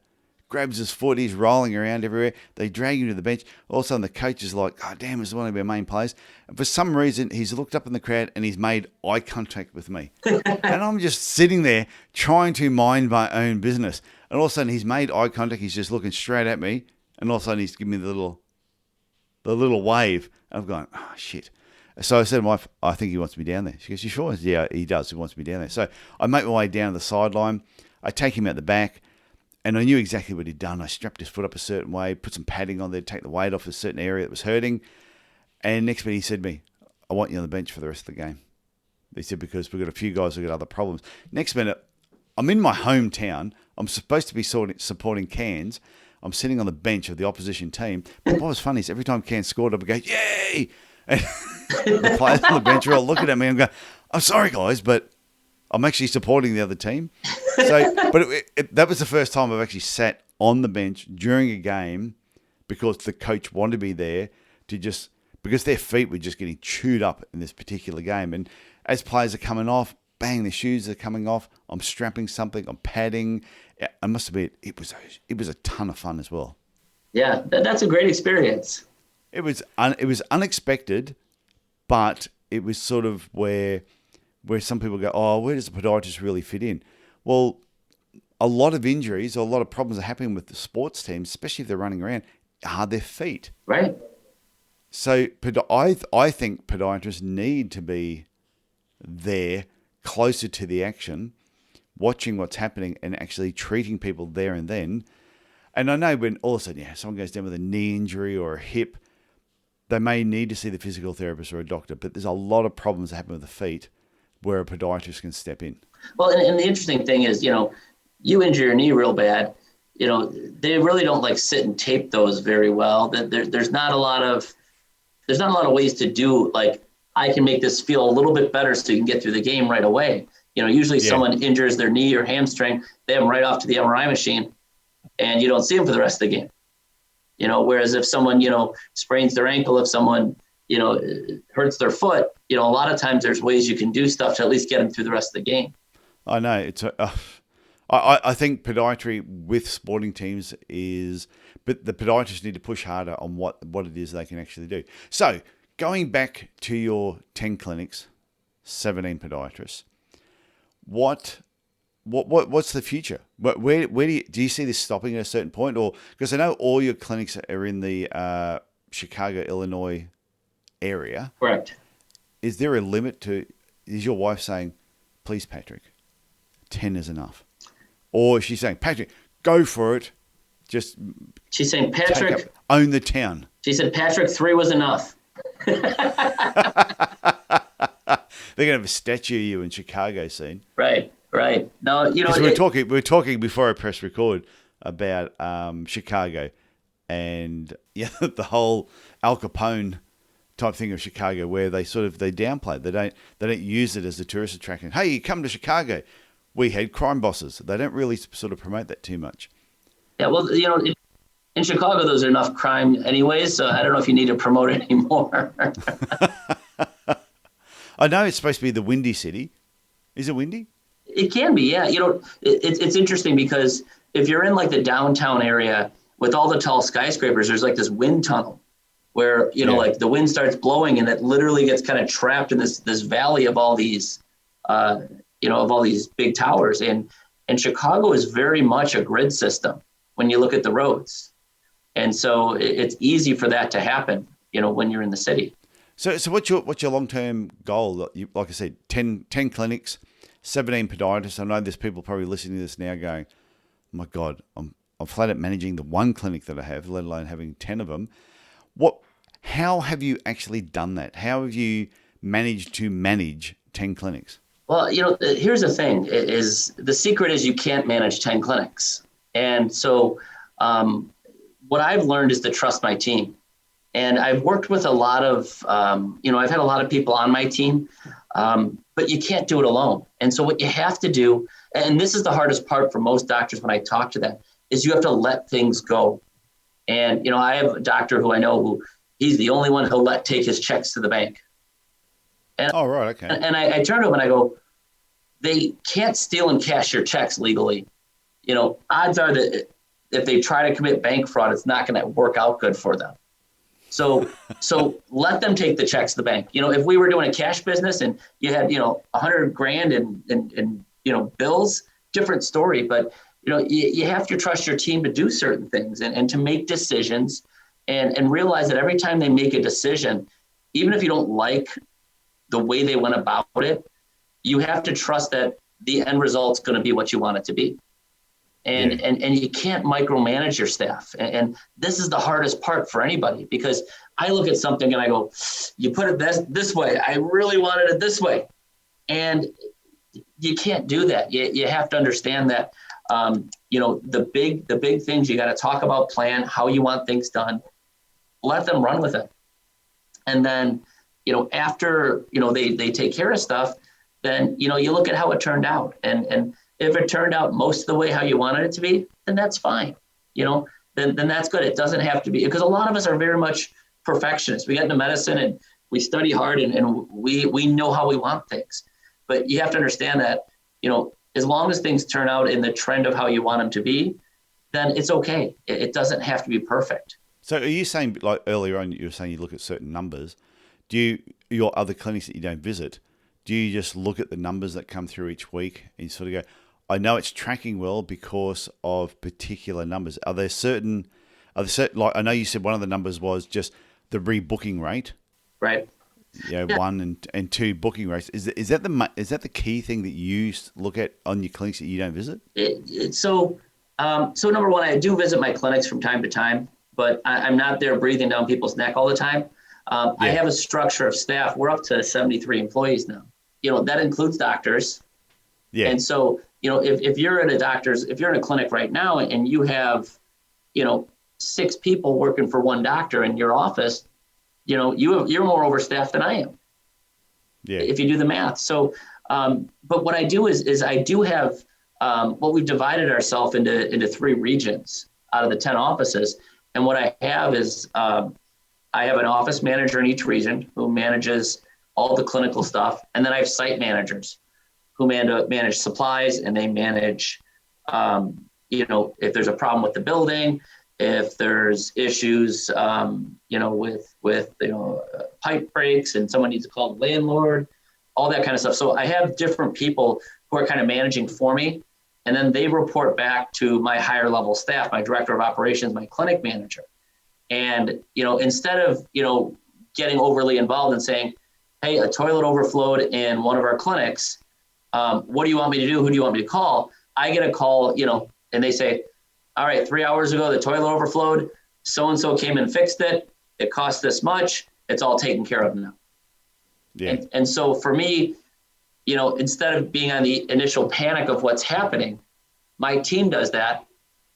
Grabs his foot, he's rolling around everywhere. They drag him to the bench. All of a sudden the coach is like, oh damn, it's one of our main players. And for some reason, he's looked up in the crowd and he's made eye contact with me. And I'm just sitting there trying to mind my own business. And all of a sudden he's made eye contact, he's just looking straight at me. And all of a sudden he's giving me the little wave. And I'm going, oh shit. So I said to my wife, I think he wants me down there. She goes, you sure? Yeah, he does. He wants me down there. So I make my way down to the sideline. I take him out the back. And I knew exactly what he'd done. I strapped his foot up a certain way, put some padding on there to take the weight off a certain area that was hurting. And next minute he said to me, I want you on the bench for the rest of the game. He said, because we've got a few guys who've got other problems. Next minute, I'm in my hometown. I'm supposed to be supporting Cairns. I'm sitting on the bench of the opposition team. But what was funny is every time Cairns scored, I would go, yay! And the players on the bench are all looking at me and go, I'm sorry, guys, but I'm actually supporting the other team. So, but that was the first time I've actually sat on the bench during a game because the coach wanted me there because their feet were just getting chewed up in this particular game. And as players are coming off, bang, their shoes are coming off. I'm strapping something. I'm padding. I must admit, it was a ton of fun as well. Yeah, that's a great experience. It was unexpected, but it was sort of where some people go, oh, where does the podiatrist really fit in? Well, a lot of injuries or a lot of problems are happening with the sports teams, especially if they're running around, are their feet. Right. So I think podiatrists need to be there, closer to the action, watching what's happening and actually treating people there and then. And I know when all of a sudden, someone goes down with a knee injury or a hip, they may need to see the physical therapist or a doctor, but there's a lot of problems that happen with the feet where a podiatrist can step in. Well, and the interesting thing is, you injure your knee real bad, they really don't sit and tape those very well. There's not a lot of ways to do, I can make this feel a little bit better so you can get through the game right away. Usually someone injures their knee or hamstring, they have them right off to the MRI machine and you don't see them for the rest of the game. Whereas if someone, sprains their ankle, if someone, hurts their foot, a lot of times there's ways you can do stuff to at least get them through the rest of the game. I know. I think podiatry with sporting teams but the podiatrists need to push harder on what it is they can actually do. So going back to your 10 clinics, 17 podiatrists, what's the future? Where do you see this stopping at a certain point? Or because I know all your clinics are in the Chicago, Illinois area. Correct. Is there a limit is your wife saying, please, Patrick, 10 is enough? Or is she saying, Patrick, go for it. She's saying, Patrick, own the town. She said, Patrick, 3 was enough. They're going to have a statue of you in Chicago soon. Right. No, we were talking before I press record about Chicago and the whole Al Capone type thing of Chicago, where they downplay it. They don't use it as a tourist attraction. Hey, you come to Chicago, we had crime bosses. They don't really sort of promote that too much. Yeah, well, in Chicago, there's enough crime anyways, so I don't know if you need to promote it anymore. I know it's supposed to be the windy city. Is it windy? It can be, yeah. It's interesting because if you're in the downtown area, with all the tall skyscrapers, there's like this wind tunnel where, like the wind starts blowing and it literally gets kind of trapped in this valley of all these, of all these big towers. And Chicago is very much a grid system when you look at the roads. And so it's easy for that to happen, when you're in the city. So what's your long-term goal? Like I said, 10 clinics, 17 podiatrists. I know there's people probably listening to this now going, oh my God, I'm flat out managing the one clinic that I have, let alone having 10 of them. How have you actually done that? How have you managed to manage 10 clinics? Well, here's the thing is the secret is you can't manage 10 clinics. And so what I've learned is to trust my team. And I've worked with a lot of, I've had a lot of people on my team, but you can't do it alone. And so what you have to do, and this is the hardest part for most doctors when I talk to them, is you have to let things go. And, I have a doctor who I know who he's the only one who'll take his checks to the bank. And, oh, right, okay. And I turn to him and I go, they can't steal and cash your checks legally. Odds are that if they try to commit bank fraud, it's not going to work out good for them. So let them take the checks to the bank. If we were doing a cash business and you had, $100,000 in bills, different story. But, you have to trust your team to do certain things and to make decisions and realize that every time they make a decision, even if you don't like the way they went about it, you have to trust that the end result's going to be what you want it to be. And you can't micromanage your staff. And this is the hardest part for anybody, because I look at something and I go, you put it this way. I really wanted it this way. And you can't do that. You have to understand that, the big things, you got to talk about, plan how you want things done, let them run with it. And then, after, they take care of stuff, then, you look at how it turned out. And if it turned out most of the way how you wanted it to be, then that's fine. Then that's good. It doesn't have to be, because a lot of us are very much perfectionists. We get into medicine and we study hard and we know how we want things. But you have to understand that, as long as things turn out in the trend of how you want them to be, then it's okay. It doesn't have to be perfect. So are you saying, like earlier on, you were saying you look at certain numbers. Your other clinics that you don't visit, do you just look at the numbers that come through each week and you sort of go, I know it's tracking well because of particular numbers? Are there certain, like I know you said one of the numbers was just the rebooking rate, right? Yeah. 1 and 2 booking rates. Is that the key thing that you look at on your clinics that you don't visit? So number one, I do visit my clinics from time to time, but I'm not there breathing down people's neck all the time. I have a structure of staff. We're up to 73 employees now. That includes doctors. Yeah. And so, if you're in a clinic right now and you have, 6 people working for one doctor in your office, you're more overstaffed than I am. Yeah. If you do the math. So, but what I do is I do have, we've divided ourselves into 3 regions out of the 10 offices. And what I have is, I have an office manager in each region who manages all the clinical stuff. And then I have site managers who manage supplies, and they manage, if there's a problem with the building, if there's issues, with pipe breaks and someone needs to call the landlord, all that kind of stuff. So I have different people who are kind of managing for me, and then they report back to my higher level staff, my director of operations, my clinic manager. And, instead of, getting overly involved and saying, hey, a toilet overflowed in one of our clinics, what do you want me to do? Who do you want me to call? I get a call, and they say, all right, 3 hours ago, the toilet overflowed. So-and-so came and fixed it. It cost this much. It's all taken care of now. Yeah. And so for me, instead of being on the initial panic of what's happening, my team does that.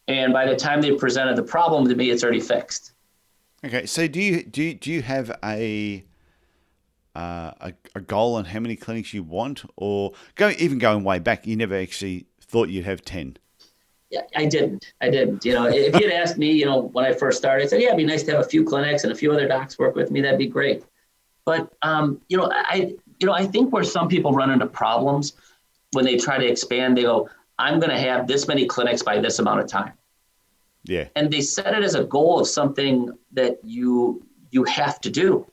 And by the time they presented the problem to me, it's already fixed. Okay. So do you have a goal on how many clinics you want, or going way back, you never actually thought you'd have 10? Yeah, I didn't. If you had asked me, when I first started, I said, yeah, it'd be nice to have a few clinics and a few other docs work with me. That'd be great. But, I think where some people run into problems when they try to expand, they go, I'm going to have this many clinics by this amount of time. Yeah. And they set it as a goal of something that you have to do.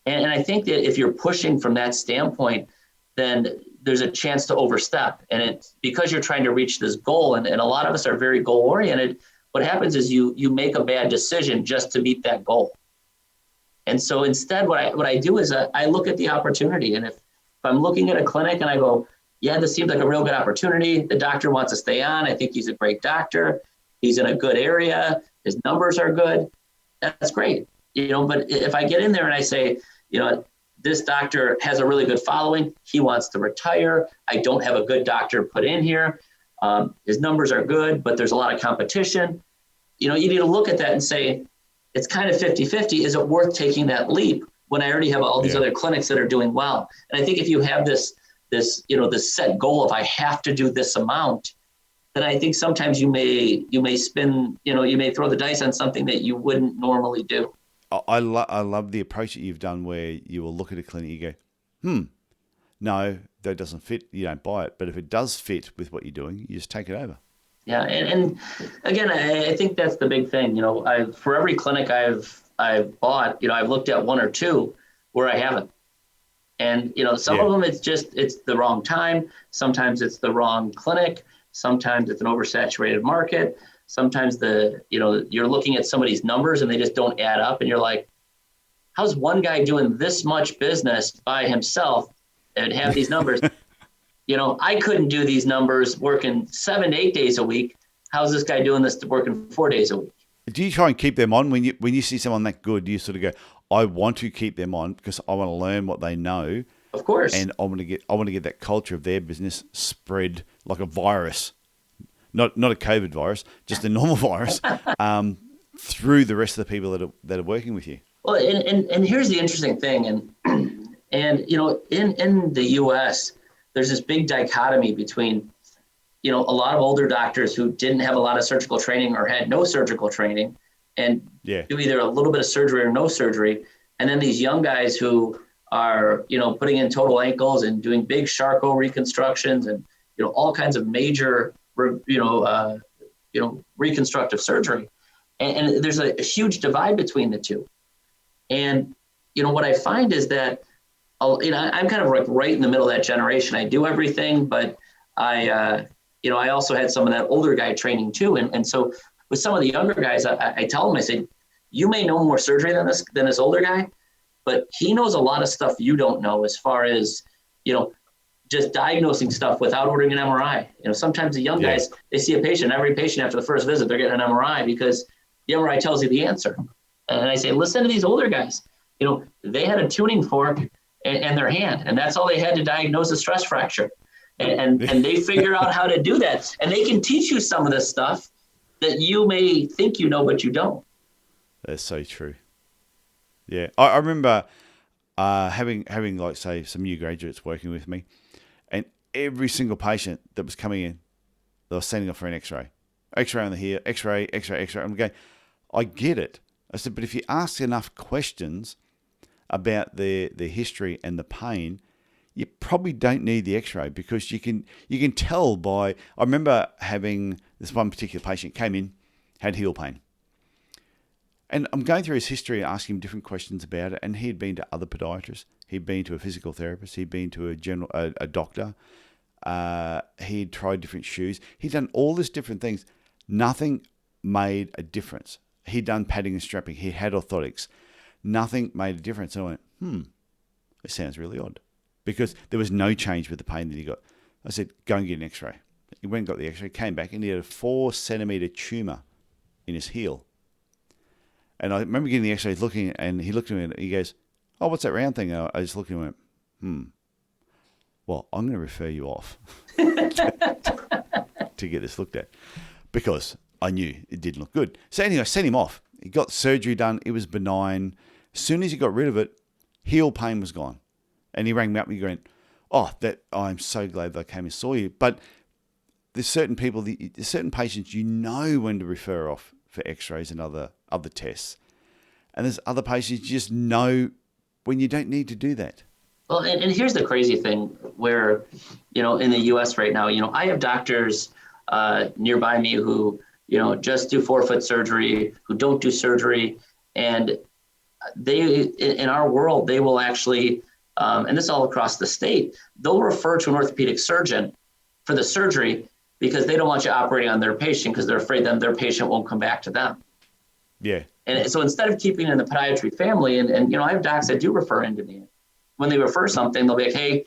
And I think that if you're pushing from that standpoint, then there's a chance to overstep. And it's because you're trying to reach this goal, and a lot of us are very goal oriented. What happens is you make a bad decision just to meet that goal. And so instead, what I do is I look at the opportunity. And if I'm looking at a clinic and I go, yeah, this seems like a real good opportunity. The doctor wants to stay on. I think he's a great doctor. He's in a good area. His numbers are good. That's great. But if I get in there and I say, this doctor has a really good following. He wants to retire. I don't have a good doctor put in here. His numbers are good, but there's a lot of competition. You need to look at that and say, it's kind of 50-50. Is it worth taking that leap when I already have all these other clinics that are doing well? And I think if you have this set goal of I have to do this amount, then I think sometimes you may spin, you may throw the dice on something that you wouldn't normally do. I love the approach that you've done where you will look at a clinic, you go, no, that doesn't fit, you don't buy it. But if it does fit with what you're doing, you just take it over. Yeah, and again, I think that's the big thing. For every clinic I've bought, I've looked at one or two where I haven't. And, some of them, it's the wrong time. Sometimes it's the wrong clinic. Sometimes it's an oversaturated market. Sometimes you're looking at somebody's numbers and they just don't add up. And you're like, how's one guy doing this much business by himself and have these numbers? I couldn't do these numbers working 7 to 8 days a week. How's this guy doing this working 4 days a week? Do you try and keep them on when you see someone that good? Do you sort of go, I want to keep them on because I want to learn what they know. Of course. And I want to get that culture of their business spread like a virus, not a COVID virus, just a normal virus, through the rest of the people that are working with you. Well, and here's the interesting thing, and in the U.S. there's this big dichotomy between a lot of older doctors who didn't have a lot of surgical training or had no surgical training and do either a little bit of surgery or no surgery. And then these young guys who are, putting in total ankles and doing big Charcot reconstructions and, all kinds of major, reconstructive surgery. And there's a huge divide between the two. And, what I find is that, I'm kind of like right in the middle of that generation. I do everything, but I also had some of that older guy training too. And so with some of the younger guys, I tell them, I say, you may know more surgery than this older guy, but he knows a lot of stuff you don't know as far as, just diagnosing stuff without ordering an MRI. Sometimes the young guys, they see a patient, every patient after the first visit, they're getting an MRI because the MRI tells you the answer. And I say, listen to these older guys. They had a tuning fork and their hand, and that's all they had to diagnose a stress fracture. And they figure out how to do that. And they can teach you some of this stuff that you may think you know, but you don't. That's so true. Yeah. I remember having like, say, some new graduates working with me, and every single patient that was coming in, they were sending off for an X-ray. X-ray on the here, X-ray. I'm going, I get it. I said, but if you ask enough questions about the history and the pain, you probably don't need the X-ray because you can tell by. I remember having this one particular patient came in, had heel pain, and I'm going through his history and asking him different questions about it. And he had been to other podiatrists, he'd been to a physical therapist, he'd been to a doctor, he'd tried different shoes, he'd done all these different things. Nothing made a difference. He'd done padding and strapping, he had orthotics. Nothing made a difference. And I went, this sounds really odd. Because there was no change with the pain that he got. I said, go and get an X-ray. He went and got the X-ray, came back, and he had a 4-centimeter tumor in his heel. And I remember getting the X-ray, looking, and he looked at me and he goes, oh, what's that round thing? And I just looked at him and went, well, I'm going to refer you off to get this looked at. Because I knew it didn't look good. So anyway, I sent him off. He got surgery done. It was benign. As soon as he got rid of it, heel pain was gone. And he rang me up and he going, I'm so glad that I came and saw you. But there's certain people, there's certain patients you know when to refer off for X-rays and other tests. And there's other patients you just know when you don't need to do that. Well, and here's the crazy thing where, in the U.S. right now, I have doctors nearby me who, just do forefoot surgery, who don't do surgery. And they, in our world, they will actually, and this is all across the state, they'll refer to an orthopedic surgeon for the surgery because they don't want you operating on their patient because they're afraid then their patient won't come back to them. Yeah. And so instead of keeping it in the podiatry family, and I have docs that do refer into me. When they refer something, they'll be like, hey,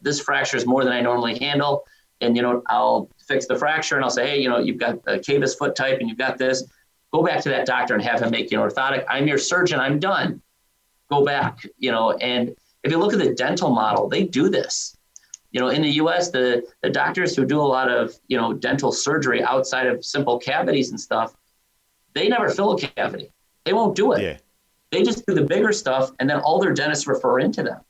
this fracture is more than I normally handle. And, I'll fix the fracture and I'll say, hey, you've got a cavus foot type and you've got this. Go back to that doctor and have him make you an orthotic. I'm your surgeon. I'm done. Go back, and if you look at the dental model, they do this. In the U.S., the doctors who do a lot of, dental surgery outside of simple cavities and stuff, they never fill a cavity. They won't do it. Yeah. They just do the bigger stuff, and then all their dentists refer into them.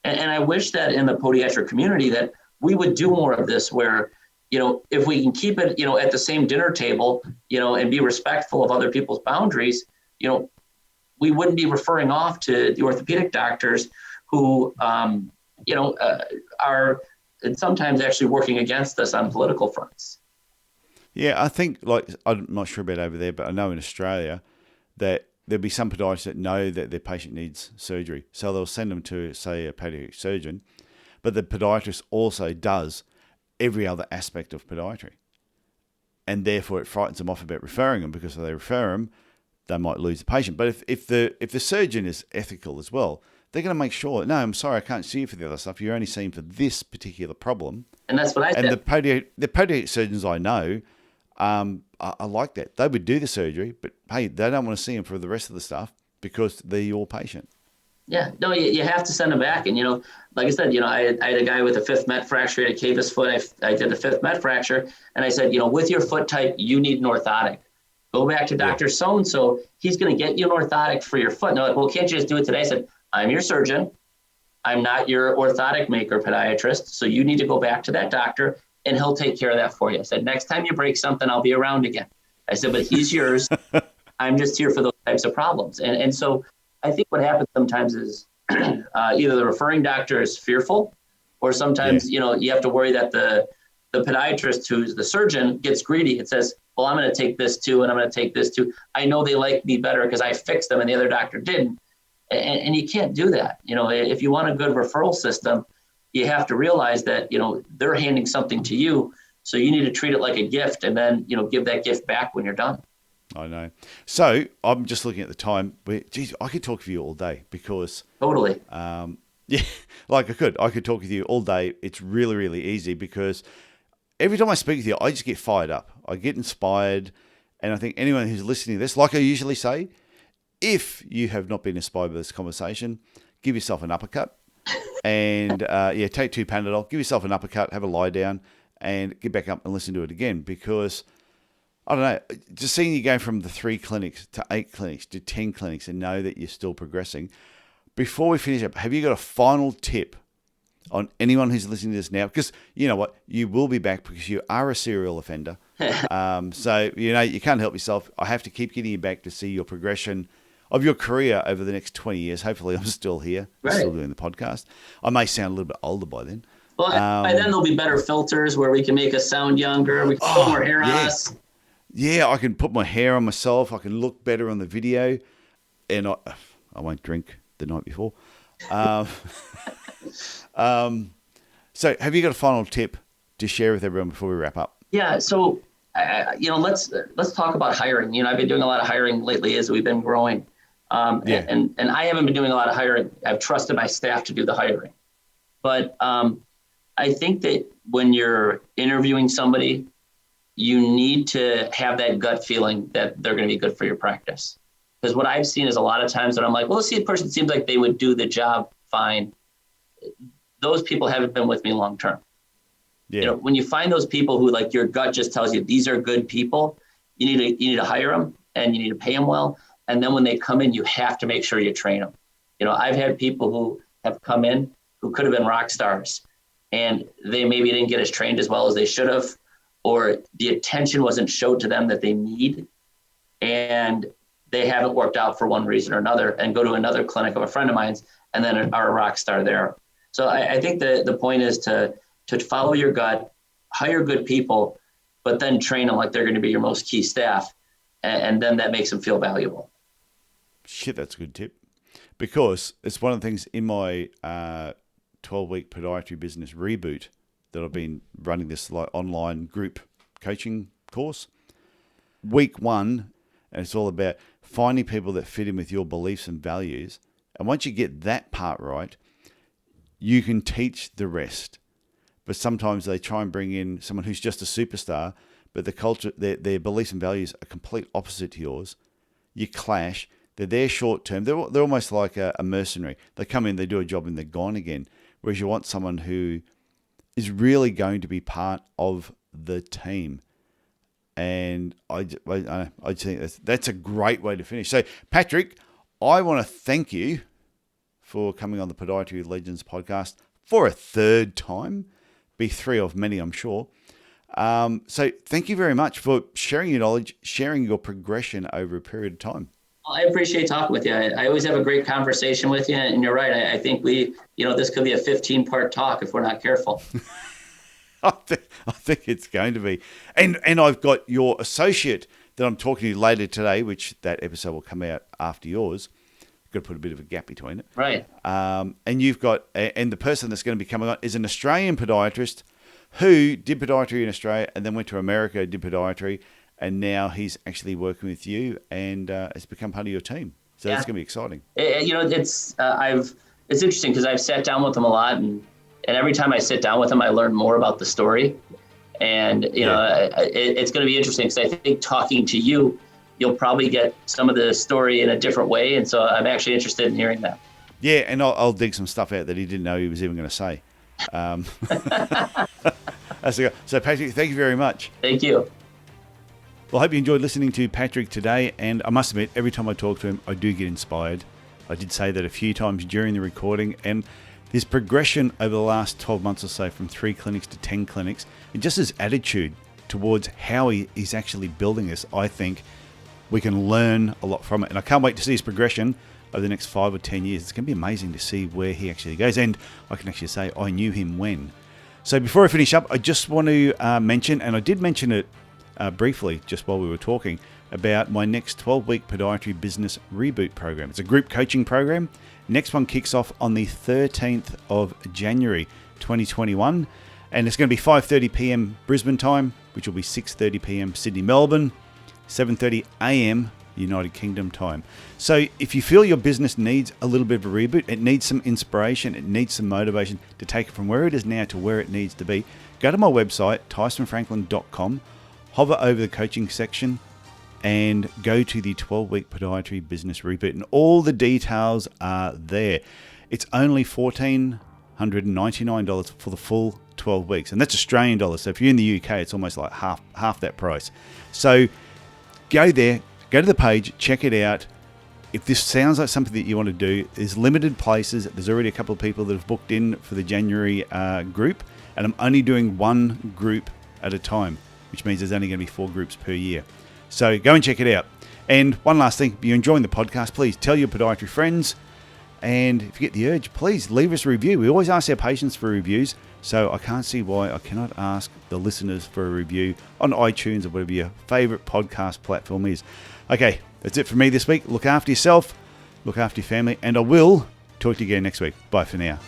And I wish that in the podiatric community that we would do more of this where, if we can keep it, at the same dinner table, and be respectful of other people's boundaries, we wouldn't be referring off to the orthopedic doctors who, are sometimes actually working against us on political fronts. Yeah, I think, I'm not sure about over there, but I know in Australia that there'll be some podiatrists that know that their patient needs surgery. So they'll send them to, say, a pediatric surgeon, but the podiatrist also does every other aspect of podiatry. And therefore it frightens them off about referring them, because if they refer them, they might lose the patient. But if the surgeon is ethical as well, they're going to make sure, no, I'm sorry, I can't see you for the other stuff. You're only seeing for this particular problem. And that's what I said. And the podiatric surgeons I know, I like that. They would do the surgery, but hey, they don't want to see him for the rest of the stuff because they're your patient. Yeah, no, you have to send them back. And, like I said, I had a guy with a fifth met fracture, he had a cavus foot. I did the fifth met fracture. And I said, with your foot type, you need an orthotic. Go back to Dr. So-and-so. He's going to get you an orthotic for your foot. And they're like, well, can't you just do it today? I said, I'm your surgeon. I'm not your orthotic maker podiatrist. So you need to go back to that doctor and he'll take care of that for you. I said, next time you break something, I'll be around again. I said, but he's yours. I'm just here for those types of problems. And so I think what happens sometimes is either the referring doctor is fearful, or sometimes, you have to worry that the podiatrist who's the surgeon gets greedy and says, well, I'm going to take this too, and I'm going to take this too. I know they like me better because I fixed them and the other doctor didn't. And you can't do that. If you want a good referral system, you have to realize that, they're handing something to you. So you need to treat it like a gift and then, give that gift back when you're done. I know. So I'm just looking at the time. Geez, I could talk to you all day because... Totally. Yeah, I could talk with you all day. It's really, really easy because every time I speak with you, I just get fired up. I get inspired. And I think anyone who's listening to this, like I usually say, if you have not been inspired by this conversation, give yourself an uppercut and take 2 Panadol, give yourself an uppercut, have a lie down and get back up and listen to it again, because I don't know, just seeing you go from the 3 clinics to 8 clinics to 10 clinics and know that you're still progressing. Before we finish up, have you got a final tip on anyone who's listening to this now? Because you know what, you will be back because you are a serial offender. So, you can't help yourself. I have to keep getting you back to see your progression of your career over the next 20 years. Hopefully I'm still here, still doing the podcast. I may sound a little bit older by then. Well, by then there'll be better filters where we can make us sound younger. We can put more hair on us. Yeah, I can put my hair on myself. I can look better on the video. And I won't drink the night before. So have you got a final tip to share with everyone before we wrap up? Yeah, so let's talk about hiring. I've been doing a lot of hiring lately as we've been growing. And I haven't been doing a lot of hiring. I've trusted my staff to do the hiring. But I think that when you're interviewing somebody, you need to have that gut feeling that they're going to be good for your practice. Because what I've seen is a lot of times that I'm like, well, let's see, a person seems like they would do the job fine. Those people haven't been with me long term. Yeah. When you find those people who, like, your gut just tells you these are good people, you need to hire them and you need to pay them well. And then when they come in, you have to make sure you train them. I've had people who have come in who could have been rock stars and they maybe didn't get as trained as well as they should have, or the attention wasn't showed to them that they need. And they haven't worked out for one reason or another, and go to another clinic of a friend of mine's and then are a rock star there. So I think the point is to follow your gut, hire good people, but then train them like they're going to be your most key staff. And then that makes them feel valuable. Shit, that's a good tip. Because it's one of the things in my 12-week podiatry business reboot that I've been running this like online group coaching course. Week 1, and it's all about finding people that fit in with your beliefs and values. And once you get that part right, you can teach the rest. But sometimes they try and bring in someone who's just a superstar, but the culture, their beliefs and values are complete opposite to yours. You clash. They're there short term. They're almost like a mercenary. They come in, they do a job, and they're gone again. Whereas you want someone who is really going to be part of the team. And I think that's a great way to finish. So, Patrick, I want to thank you for coming on the Podiatry Legends podcast for a third time. Be 3 of many, I'm sure. So thank you very much for sharing your knowledge, sharing your progression over a period of time. I appreciate talking with you. I always have a great conversation with you, and you're right. I think this could be a 15-part talk if we're not careful. I think it's going to be. And I've got your associate that I'm talking to later today, which that episode will come out after yours. Got to put a bit of a gap between it. Right. And you've got, and the person that's going to be coming on is an Australian podiatrist who did podiatry in Australia and then went to America, did podiatry, and now he's actually working with you and has become part of your team. So that's going to be exciting. It's interesting because I've sat down with him a lot, and every time I sit down with him, I learn more about the story. And it's going to be interesting because I think talking to you, you'll probably get some of the story in a different way, and so I'm actually interested in hearing that. Yeah, and I'll dig some stuff out that he didn't know he was even going to say. So, Patrick, thank you very much. Thank you. Well, I hope you enjoyed listening to Patrick today, and I must admit, every time I talk to him, I do get inspired. I did say that a few times during the recording, and his progression over the last 12 months or so from 3 clinics to 10 clinics, and just his attitude towards how he's actually building this, I think we can learn a lot from it. And I can't wait to see his progression over the next 5 or 10 years. It's going to be amazing to see where he actually goes. And I can actually say I knew him when. So before I finish up, I just want to mention, and I did mention it briefly just while we were talking, about my next 12-week podiatry business reboot program. It's a group coaching program. Next one kicks off on the 13th of January 2021. And it's going to be 5:30 p.m. Brisbane time, which will be 6:30 p.m. Sydney, Melbourne, 7:30 a.m. United Kingdom time. So if you feel your business needs a little bit of a reboot, it needs some inspiration, it needs some motivation to take it from where it is now to where it needs to be, go to my website, tysonfranklin.com, hover over the coaching section, and go to the 12-week podiatry business reboot. And all the details are there. It's only $1,499 for the full 12 weeks. And that's Australian dollars. So if you're in the UK, it's almost like half that price. So go there, go to the page, check it out. If this sounds like something that you want to do, there's limited places. There's already a couple of people that have booked in for the January group. And I'm only doing one group at a time, which means there's only going to be 4 groups per year. So go and check it out. And one last thing, if you're enjoying the podcast, please tell your podiatry friends. And if you get the urge, please leave us a review. We always ask our patients for reviews. So I can't see why I cannot ask the listeners for a review on iTunes or whatever your favorite podcast platform is. Okay, that's it for me this week. Look after yourself, look after your family, and I will talk to you again next week. Bye for now.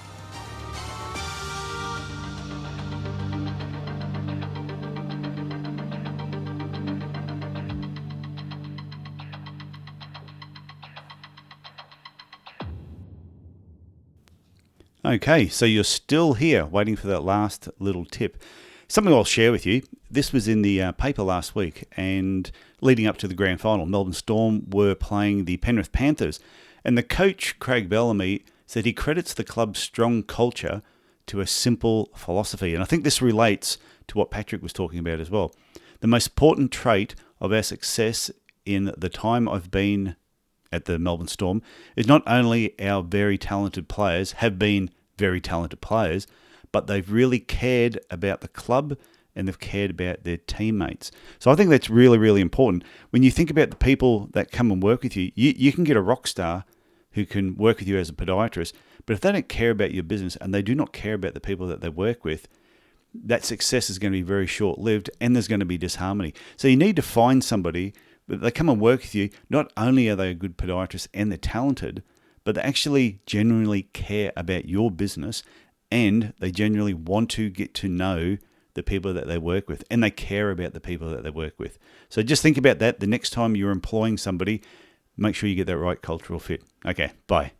Okay, so you're still here waiting for that last little tip. Something I'll share with you. This was in the paper last week, and leading up to the grand final, Melbourne Storm were playing the Penrith Panthers, and the coach, Craig Bellamy, said he credits the club's strong culture to a simple philosophy. And I think this relates to what Patrick was talking about as well. The most important trait of our success in the time I've been at the Melbourne Storm is not only our very talented players have been very talented players, but they've really cared about the club and they've cared about their teammates. So I think that's really, really important. When you think about the people that come and work with you, you can get a rock star who can work with you as a podiatrist, but if they don't care about your business and they do not care about the people that they work with, that success is going to be very short-lived, and there's going to be disharmony. So you need to find somebody that they come and work with you. Not only are they a good podiatrist and they're talented, but they actually genuinely care about your business, and they genuinely want to get to know the people that they work with, and they care about the people that they work with. So just think about that the next time you're employing somebody. Make sure you get that right cultural fit. Okay, bye.